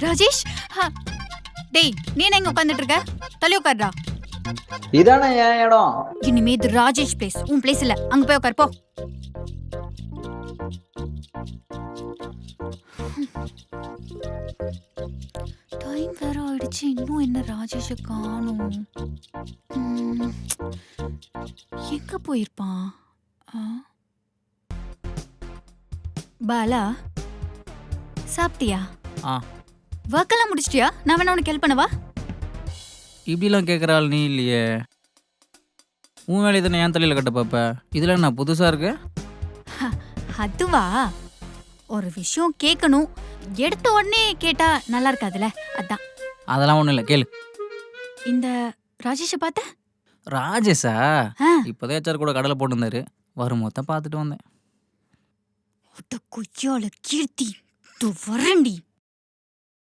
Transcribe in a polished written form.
ராஜேஷ், டேய் நீ என்ன இங்க உட்காந்துட்டு இருக்க? தள்ளி உட்காருடா. இதானே என் இடம். இனிமே இது ராஜேஷ் பிளேஸ், உன் பிளேஸ் இல்ல. அங்க போய் உட்காரு போ. டைம் வேற ஆயிடுச்சு, இன்னும் என்ன ராஜேஷ காணோம். எங்க போயிருப்பான்? பாலா, சாப்பிட்டியா? ஆ ஒர்க் எல்லாம் முடிச்சிட்டியா? நான் வேணா உனக்கு ஹெல்ப் பண்ணவா? இப்படிலாம் கேட்குற ஆள் நீ இல்லையே. உன் வேலையை தானே ஏன் தலையில் கட்ட பார்ப்ப. இதில் நான் புதுசாக இருக்கு. அதுவா, ஒரு விஷயம் கேட்கணும், எடுத்த உடனே கேட்டா நல்லா இருக்காதுல்ல, அதான். அதெல்லாம் ஒன்றும் இல்லை, கேளு. இந்த ராஜேஷை பார்த்த? ராஜேஷா? ஆ. இப்போதான் ஹெச்ஆர் கூட கடலை போட்டுருந்தாரு. வரும்போது பார்த்துட்டு வந்தேன். கொய்யால கீர்த்தி, வரண்டி.